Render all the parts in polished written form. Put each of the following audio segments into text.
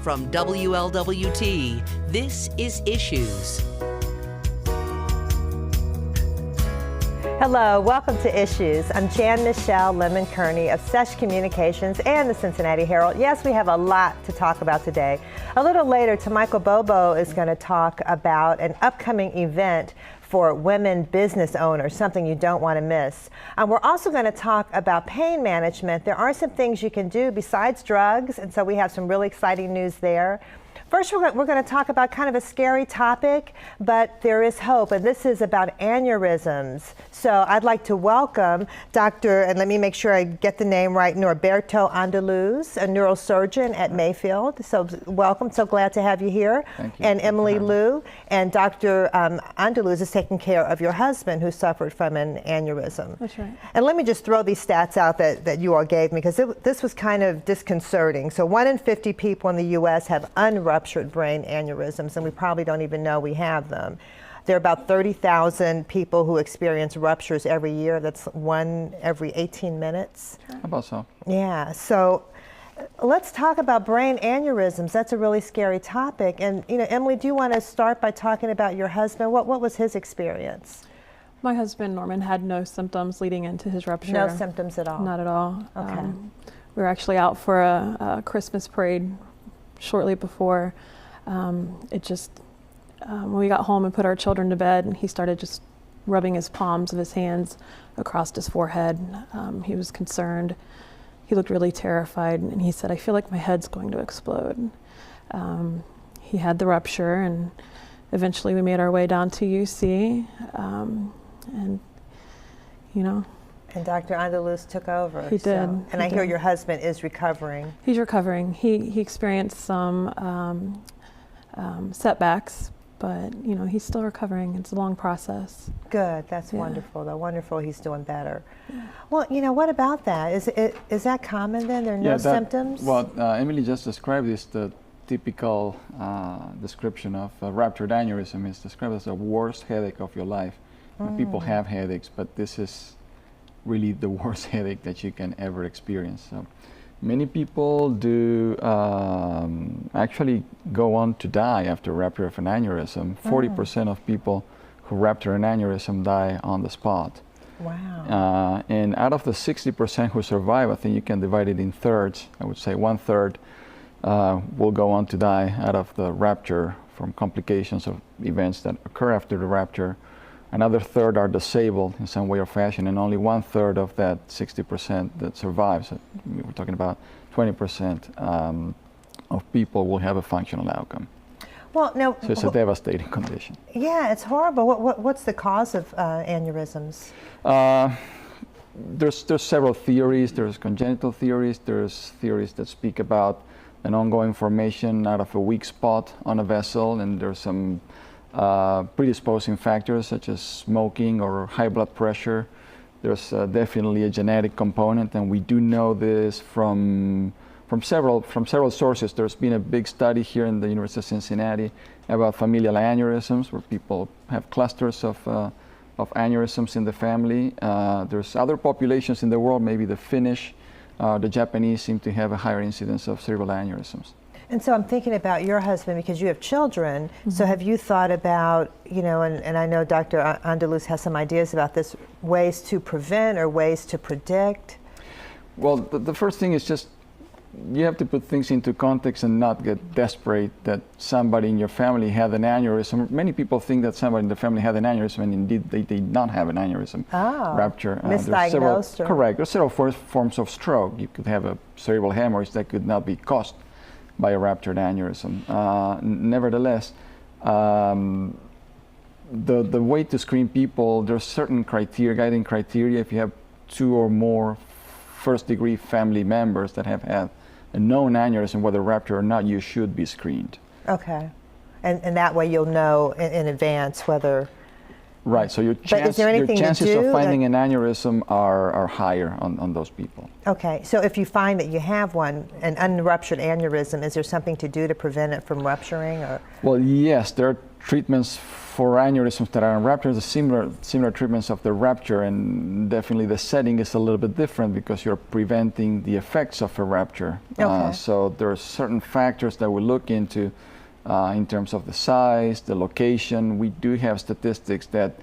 From WLWT, this is Issues. Hello, welcome to Issues. I'm Jan-Michele Lemon Kearney of SESH Communications and the Cincinnati Herald. Yes, we have a lot to talk about today. A little later, Michael Bobo is going to talk about an upcoming event for women business owners, something you don't want to miss. We're also going to talk about pain management. There are some things you can do besides drugs, and so we have some really exciting news there. First, we're going to talk about kind of a scary topic, but there is hope, and this is about aneurysms. So I'd like to welcome Dr., and let me make sure I get the name right, Norberto Andaluz, a neurosurgeon at Mayfield. So welcome, so glad to have you here. Thank you. And Emily Liu, and Dr. Andaluz is taking care of your husband who suffered from an aneurysm. That's right. And let me just throw these stats out that you all gave me, because this was kind of disconcerting. So 1 in 50 people in the U.S. have unruptured brain aneurysms, and we probably don't even know we have them. There are about 30,000 people who experience ruptures every year. That's 1 every 18 minutes. How about so? Yeah, so let's talk about brain aneurysms. That's a really scary topic. And Emily, do you want to start by talking about your husband? What was his experience? My husband, Norman, had no symptoms leading into his rupture. No symptoms at all? Not at all. Okay. We were actually out for a Christmas parade shortly before. When we got home and put our children to bed, and he started just rubbing his palms of his hands across his forehead. He was concerned. He looked really terrified, and he said, "I feel like my head's going to explode." He had the rupture, and eventually we made our way down to UC, and And Dr. Andaluz took over. He did. And I hear your husband is recovering. He's recovering. He experienced some setbacks, but he's still recovering. It's a long process. Good. That's wonderful. Though wonderful, he's doing better. Yeah. Well, what about that? Is that common then? There are no symptoms? Well, Emily just described this. The typical description of a ruptured aneurysm is described as the worst headache of your life. People have headaches, but this is really the worst headache that you can ever experience. So many people do actually go on to die after rupture of an aneurysm. 40% of people who rupture an aneurysm die on the spot. Wow. And out of the 60% who survive, I think you can divide it in thirds. I would say 1/3 will go on to die out of the rupture from complications of events that occur after the rupture. Another third are disabled in some way or fashion, and only 1/3 of that 60% that survives. So we're talking about 20% of people will have a functional outcome. Well, no. So it's a devastating condition. Yeah, it's horrible. What's the cause of aneurysms? There's several theories. There's congenital theories. There's theories that speak about an ongoing formation out of a weak spot on a vessel, and there's some predisposing factors such as smoking or high blood pressure. There's definitely a genetic component, and we do know this from several sources. There's been a big study here in the University of Cincinnati about familial aneurysms, where people have clusters of aneurysms in the family. There's other populations in the world, maybe the Finnish, the Japanese seem to have a higher incidence of cerebral aneurysms. And so I'm thinking about your husband because you have children. So have you thought about, and I know Dr. Andaluz has some ideas about this, ways to prevent or ways to predict? Well, the first thing is just you have to put things into context and not get desperate that somebody in your family had an aneurysm. Many people think that somebody in the family had an aneurysm, and indeed they did not have an aneurysm rupture. Misdiagnosed? Correct. There's several forms of stroke. You could have a cerebral hemorrhage that could not be caused by a ruptured aneurysm. Nevertheless, the way to screen people, there's certain criteria, guiding criteria. If you have 2 or more first-degree family members that have had a known aneurysm, whether rupture or not, you should be screened. Okay. And that way you'll know in advance whether Right, so your, is there anything your chances to do of finding an aneurysm are higher on those people. Okay, so if you find that you have one, an unruptured aneurysm, is there something to do to prevent it from rupturing? Or? Well, yes, there are treatments for aneurysms that are ruptured, similar treatments of the rupture, and definitely the setting is a little bit different because you're preventing the effects of a rupture. Okay. So there are certain factors that we look into in terms of the size, the location. We do have statistics that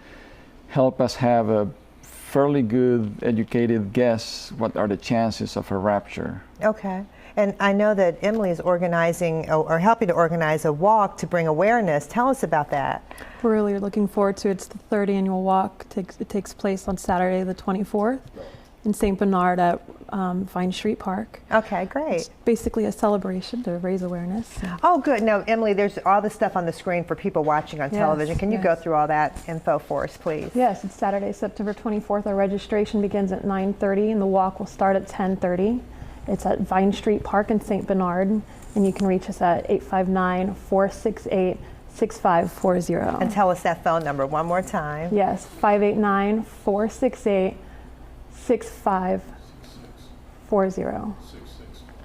help us have a fairly good educated guess what are the chances of a rupture. Okay. And I know that Emily is organizing or helping to organize a walk to bring awareness. Tell us about that. We're really looking forward to it. It's the third annual walk. It takes place on Saturday the 24th in St. Bernard at Vine Street Park. Okay, great. It's basically a celebration to raise awareness. Oh, good. No, Emily, there's all this stuff on the screen for people watching on television. Can you go through all that info for us, please? Yes, it's Saturday, September 24th. Our registration begins at 9:30 and the walk will start at 10:30. It's at Vine Street Park in St. Bernard, and you can reach us at 859-468-6540. And tell us that phone number one more time. Yes, 589-468-6540.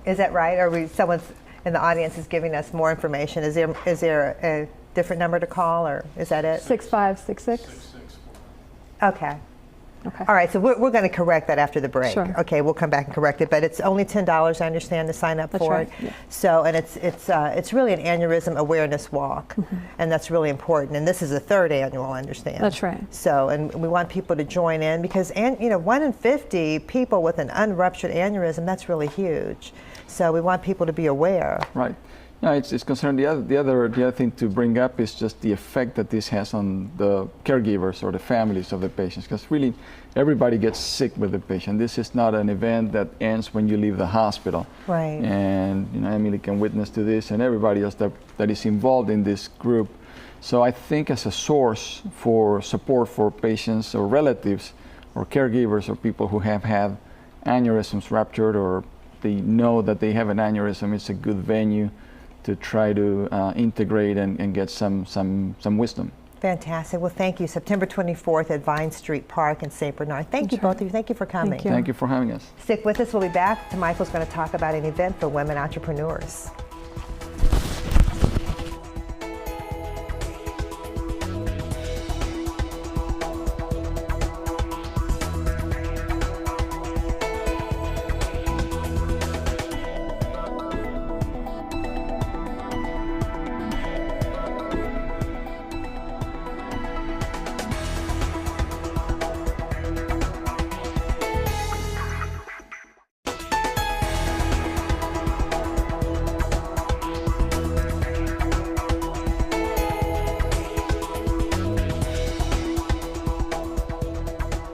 Is that right? Or someone in the audience is giving us more information. Is there a different number to call, or is that it? 6566. Okay. Okay. All right, so we're going to correct that after the break. Sure. Okay, we'll come back and correct it, but it's only $10, I understand, to sign up That's for right. it. Yeah. So, and it's really an aneurysm awareness walk, and that's really important. And this is the third annual, I understand. That's right. So, and we want people to join in because, 1 in 50 people with an unruptured aneurysm, that's really huge. So we want people to be aware. Right. No, it's concerned. The other thing to bring up is just the effect that this has on the caregivers or the families of the patients, because really everybody gets sick with the patient. This is not an event that ends when you leave the hospital. Right. And Emily can witness to this, and everybody else that is involved in this group. So I think as a source for support for patients or relatives or caregivers or people who have had aneurysms ruptured or they know that they have an aneurysm, it's a good venue to try to integrate and get some wisdom. Fantastic. Well, thank you. September 24th at Vine Street Park in St. Bernard. Thank you, both of you. Thank you for coming. Thank you. Thank you for having us. Stick with us. We'll be back. Michael's going to talk about an event for women entrepreneurs.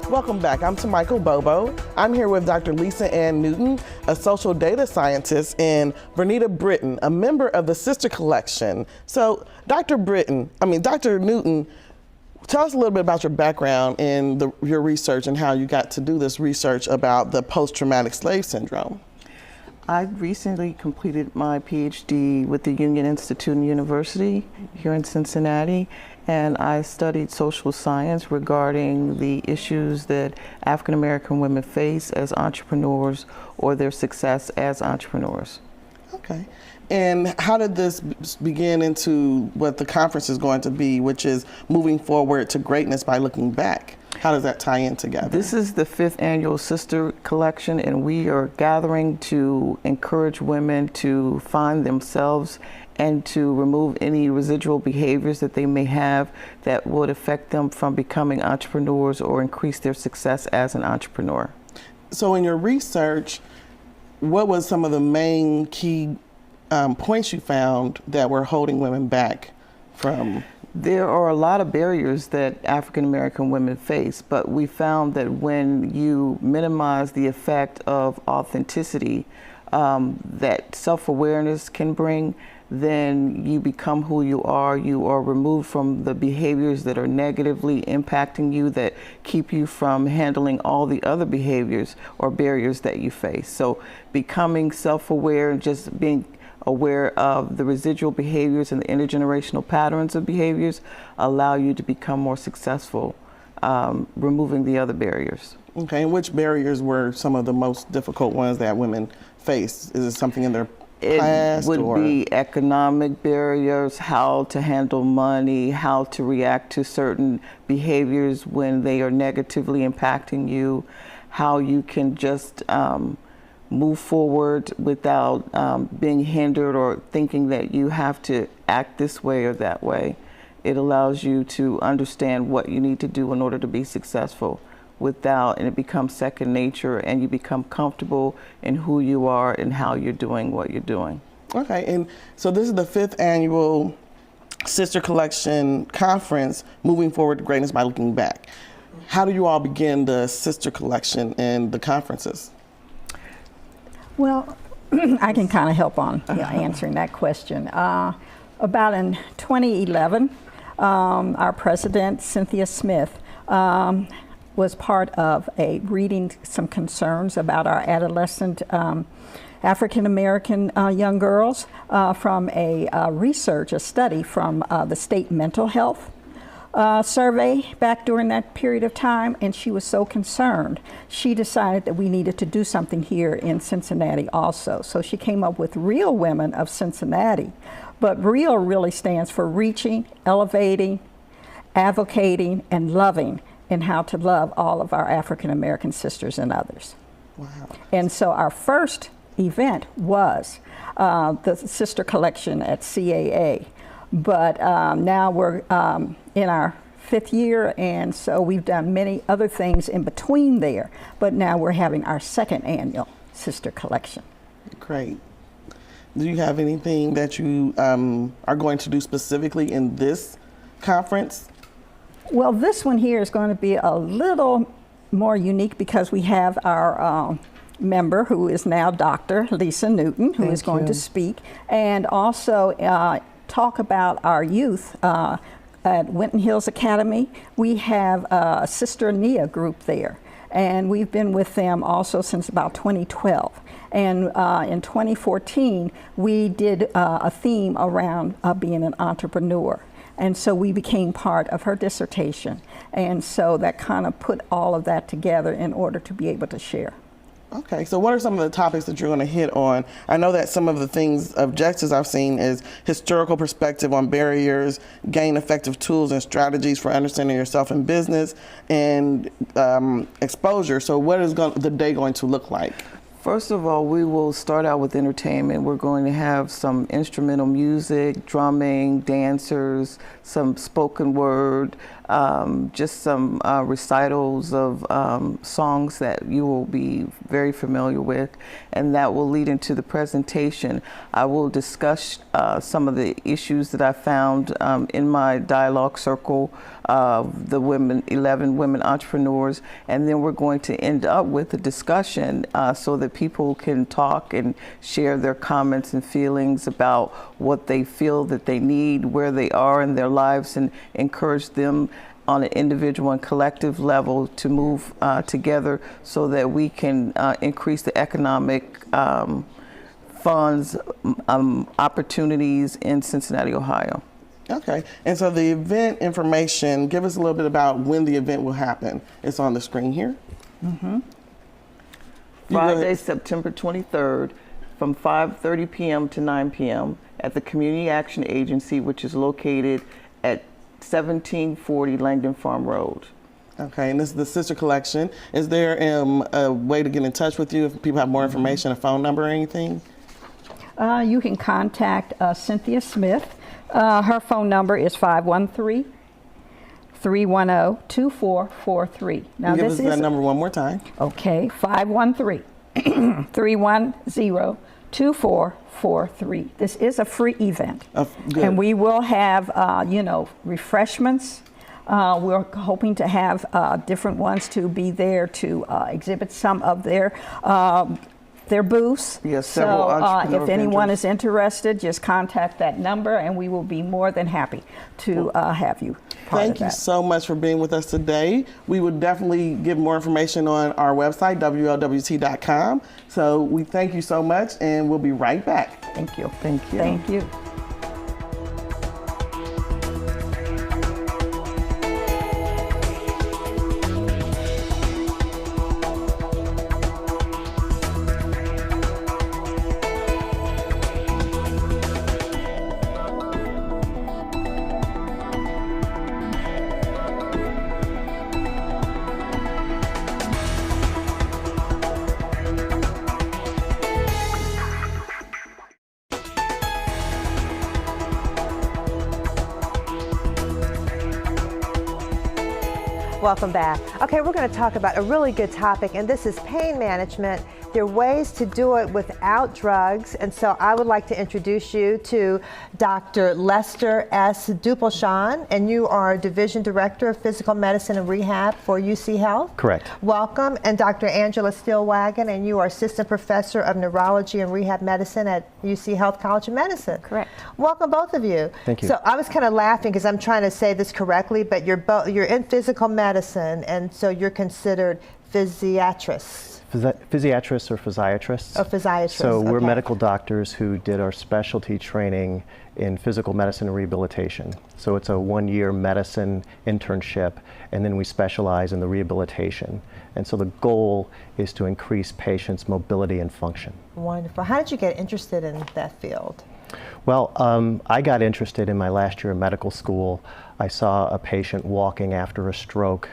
Welcome back. I'm Michael Bobo. I'm here with Dr. Lisa Ann Newton, a social data scientist, and Verneida Britton, a member of the Sister Collection. So, Dr. Newton, tell us a little bit about your background in your research and how you got to do this research about the post-traumatic slave syndrome. I recently completed my PhD with the Union Institute and University here in Cincinnati, and I studied social science regarding the issues that African American women face as entrepreneurs or their success as entrepreneurs. Okay. And how did this begin into what the conference is going to be, which is moving forward to greatness by looking back? How does that tie in together? This is the 5th annual Sister Collection, and we are gathering to encourage women to find themselves and to remove any residual behaviors that they may have that would affect them from becoming entrepreneurs or increase their success as an entrepreneur. So in your research, what was some of the main key points you found that were holding women back from? There are a lot of barriers that African American women face, but we found that when you minimize the effect of authenticity that self-awareness can bring, then you become who you are removed from the behaviors that are negatively impacting you, that keep you from handling all the other behaviors or barriers that you face. So becoming self-aware and just being aware of the residual behaviors and the intergenerational patterns of behaviors, allow you to become more successful, removing the other barriers. Okay, and which barriers were some of the most difficult ones that women face? Is it something in their past? It would be economic barriers, how to handle money, how to react to certain behaviors when they are negatively impacting you, how you can just move forward without being hindered or thinking that you have to act this way or that way. It allows you to understand what you need to do in order to be successful and it becomes second nature, and you become comfortable in who you are and how you're doing what you're doing. Okay, and so this is the 5th annual Sister Collection Conference, Moving Forward to Greatness by Looking Back. How do you all begin the Sister Collection and the conferences? Well, I can kind of help on answering that question. About in 2011, our president, Cynthia Smith, was part of reading some concerns about our adolescent African American young girls from a study from the state mental health survey back during that period of time, and she was so concerned. She decided that we needed to do something here in Cincinnati also. So she came up with Real Women of Cincinnati. But REAL really stands for reaching, elevating, advocating, and loving, and how to love all of our African American sisters and others. Wow. And so our first event was the Sister Collection at CAA. But now we're in our 5th year, and so we've done many other things in between there. But now we're having our 2nd annual Sister Collection. Great. Do you have anything that you are going to do specifically in this conference? Well, this one here is going to be a little more unique because we have our member who is now Dr. Lisa Newton, who is going to speak, and also talk about our youth at Winton Hills Academy. We have a Sister Nia group there, and we've been with them also since about 2012. And in 2014, we did a theme around being an entrepreneur. And so we became part of her dissertation. And so that kind of put all of that together in order to be able to share. Okay, so what are some of the topics that you're going to hit on? I know that some of the objectives I've seen is historical perspective on barriers, gain effective tools and strategies for understanding yourself in business, and exposure. So what is the day going to look like? First of all, we will start out with entertainment. We're going to have some instrumental music, drumming, dancers, some spoken word, just some recitals of songs that you will be very familiar with, and that will lead into the presentation. I will discuss some of the issues that I found in my dialogue circle of the 11 women entrepreneurs, and then we're going to end up with a discussion so that people can talk and share their comments and feelings about what they feel that they need, where they are in their lives, and encourage them on an individual and collective level to move together so that we can increase the economic funds, opportunities in Cincinnati, Ohio. Okay, and so the event information, give us a little bit about when the event will happen. It's on the screen here. Mm-hmm. Friday, September 23rd, from 5:30 p.m. to 9 p.m. at the Community Action Agency, which is located at 1740 Langdon Farm Road. Okay, and this is the Sister Collection. Is there a way to get in touch with you if people have more information, a phone number or anything? You can contact Cynthia Smith. Her phone number is 513-310-2443. Now Give us that number one more time. Okay, 513-310-2443. This is a free event. And we will have, refreshments. We're hoping to have different ones to be there to exhibit some of their their booths. Yes, several so entrepreneur if anyone ventures. is interested, just contact that number, and we will be more than happy to have you. Thank you so much for being with us today. We would definitely give more information on our website, WLWT.com. So we thank you so much, and we'll be right back. Thank you. Thank you. Thank you. Welcome back. Okay, we're going to talk about a really good topic, and this is pain management. There are ways to do it without drugs, and so I would like to introduce you to Dr. Lester S. Duplechan, and you are Division Director of Physical Medicine and Rehab for UC Health. Correct. Welcome. And Dr. Angela Stillwagon, and you are Assistant Professor of Neurology and Rehab Medicine at UC Health College of Medicine. Correct. Welcome, both of you. Thank you. So I was kind of laughing because I'm trying to say this correctly, but you're in physical medicine, and so you're considered physiatrists. Physiatrists or physiatrists? Oh, physiatrists. So we're okay. medical doctors who did our specialty training in physical medicine and rehabilitation. So it's a 1-year medicine internship, and then we specialize in the rehabilitation. And so the goal is to increase patients' mobility and function. Wonderful. How did you get interested in that field? Well, I got interested in my last year of medical school. I saw a patient walking after a stroke,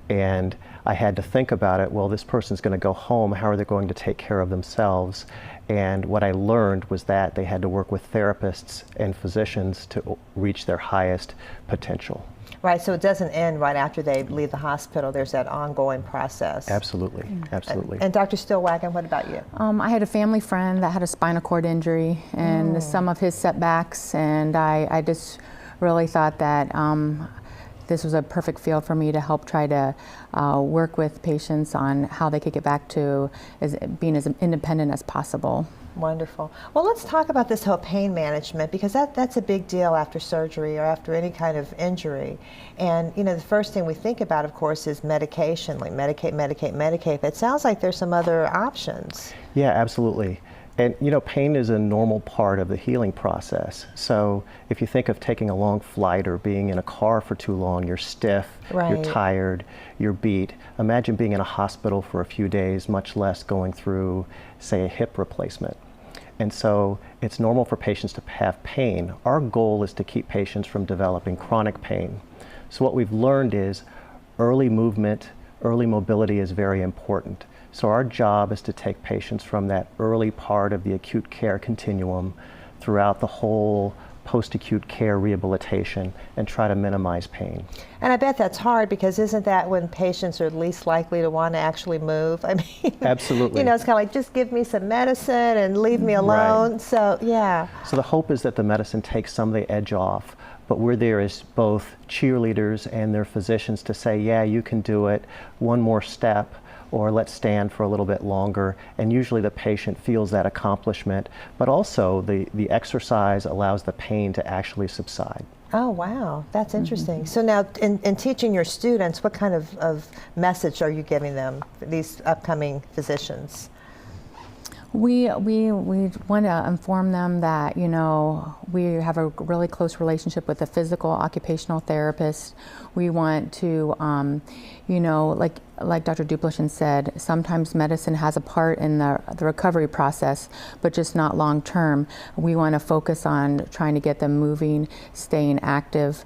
and I had to think about it. Well, this person's going to go home. How are they going to take care of themselves? And what I learned was that they had to work with therapists and physicians to reach their highest potential. Right, so it doesn't end right after they leave the hospital. There's that ongoing process. Absolutely, absolutely. And Dr. Stillwagon, what about you? I had a family friend that had a spinal cord injury and some of his setbacks, and I just really thought that this was a perfect field for me to help try to work with patients on how they could get back to being as independent as possible. Wonderful. Well, let's talk about this whole pain management, because that's a big deal after surgery or after any kind of injury. And, you know, the first thing we think about, of course, is medication, like medicate. But it sounds like there's some other options. Yeah, absolutely. And, you know, pain is a normal part of the healing process. So if you think of taking a long flight or being in a car for too long, you're stiff, right. You're tired, you're beat. Imagine being in a hospital for a few days, much less going through, say, a hip replacement. And so it's normal for patients to have pain. Our goal is to keep patients from developing chronic pain. So what we've learned is early movement, early mobility is very important. So our job is to take patients from that early part of the acute care continuum throughout the whole post-acute care rehabilitation and try to minimize pain. And I bet that's hard, because isn't that when patients are least likely to want to actually move? I mean, absolutely. You know, it's kind of like, just give me some medicine and leave me alone. Right. So, yeah. So the hope is that the medicine takes some of the edge off, but we're there as both cheerleaders and their physicians to say, yeah, you can do it, one more step, or let's stand for a little bit longer. And usually the patient feels that accomplishment, but also the exercise allows the pain to actually subside. Oh, wow, that's interesting. So now, in teaching your students, what kind of message are you giving them, these upcoming physicians? We want to inform them that, you know, we have a really close relationship with a physical occupational therapist. We want to, you know, like Dr. Duplechan said, sometimes medicine has a part in the recovery process, but just not long term. We want to focus on trying to get them moving, staying active,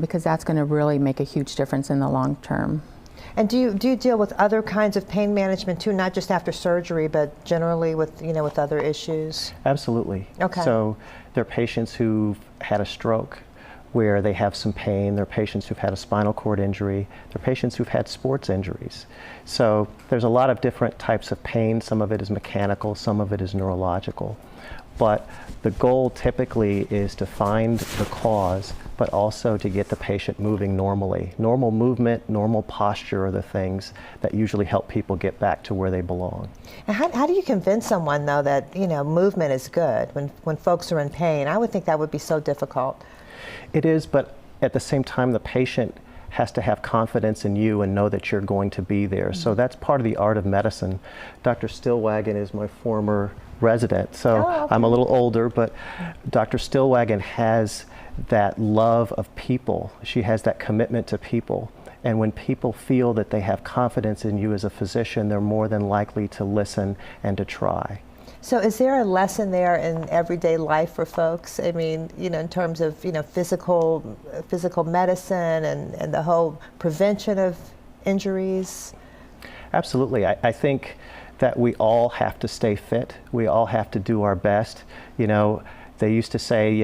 because that's going to really make a huge difference in the long term. And do you deal with other kinds of pain management too, not just after surgery, but generally with, you know, with other issues? Absolutely. Okay. So there are patients who've had a stroke where they have some pain. There are patients who've had a spinal cord injury. There are patients who've had sports injuries. So there's a lot of different types of pain. Some of it is mechanical, some of it is neurological. But the goal typically is to find the cause, but also to get the patient moving normally. Normal movement, normal posture are the things that usually help people get back to where they belong. And how do you convince someone, though, that movement is good when folks are in pain? I would think that would be so difficult. It is, but at the same time, the patient has to have confidence in you and know that you're going to be there. Mm-hmm. So that's part of the art of medicine. Dr. Stillwagon is my former resident, so okay. I'm a little older, but Dr. Stillwagon has that love of people. She has that commitment to people. And when people feel that they have confidence in you as a physician, they're more than likely to listen and to try. So is there a lesson there in everyday life for folks? I mean, in terms of, physical medicine and the whole prevention of injuries? Absolutely. I think that we all have to stay fit. We all have to do our best. They used to say,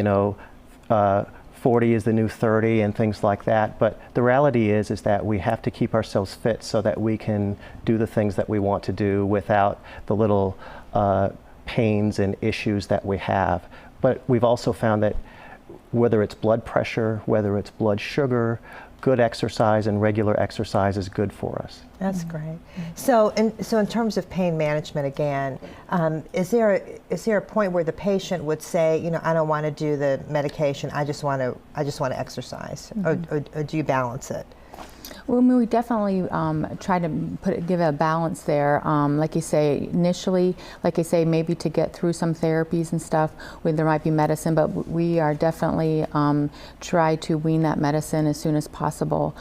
40 is the new 30 and things like that. But the reality is that we have to keep ourselves fit so that we can do the things that we want to do without the little pains and issues that we have. But we've also found that whether it's blood pressure, whether it's blood sugar, good exercise and regular exercise is good for us. That's great. So in terms of pain management again, is there a point where the patient would say, I don't want to do the medication, I just want to exercise, or do you balance it? Well, we definitely try to give a balance there. Like you say, initially, maybe to get through some therapies and stuff, there might be medicine, but we are definitely try to wean that medicine as soon as possible.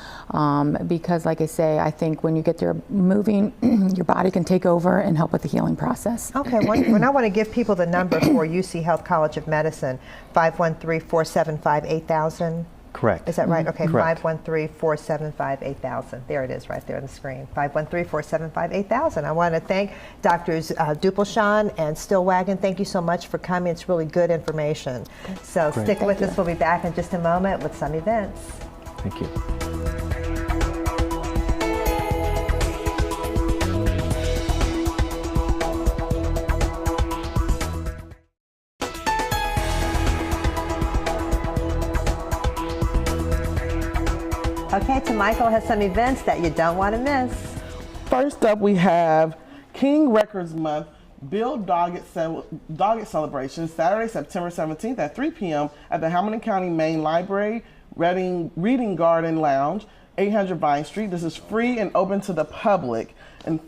Because like I say, I think when you get there moving, your body can take over and help with the healing process. Okay, when I want to give people the number for UC Health College of Medicine, 513-475-8000. Correct. Is that right? Okay, correct. 513-475-8000. There it is right there on the screen, 513-475-8000. I want to thank Drs. Duplechan and Stillwagon. Thank you so much for coming. It's really good information. So Great. Stick with us. We'll be back in just a moment with some events. Thank you. Okay, Michael has some events that you don't want to miss. First up, we have King Records Month Build Doggett Celebration, Saturday, September 17th at 3 p.m. at the Hamilton County Main Library, Reading Garden Lounge, 800 Vine Street. This is free and open to the public. And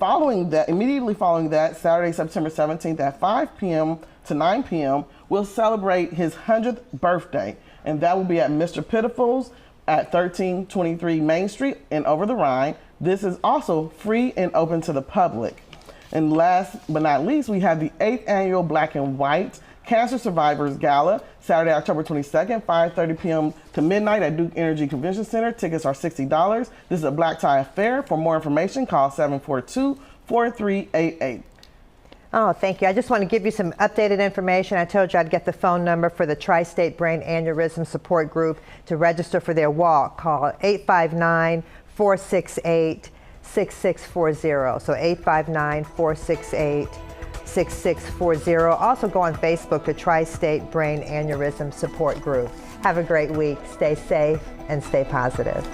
immediately following that, Saturday, September 17th at 5 p.m. to 9 p.m., we'll celebrate his 100th birthday. And that will be at Mr. Pitiful's at 1323 Main Street in Over the Rhine. This is also free and open to the public. And last but not least, we have the 8th Annual Black and White Cancer Survivors Gala, Saturday, October 22nd, 5:30 p.m. to midnight at Duke Energy Convention Center. Tickets are $60. This is a black tie affair. For more information, call 742-4388. Oh, thank you. I just want to give you some updated information. I told you I'd get the phone number for the Tri-State Brain Aneurysm Support Group to register for their walk. Call 859-468-6640. So 859-468-6640. Also go on Facebook to Tri-State Brain Aneurysm Support Group. Have a great week. Stay safe and stay positive.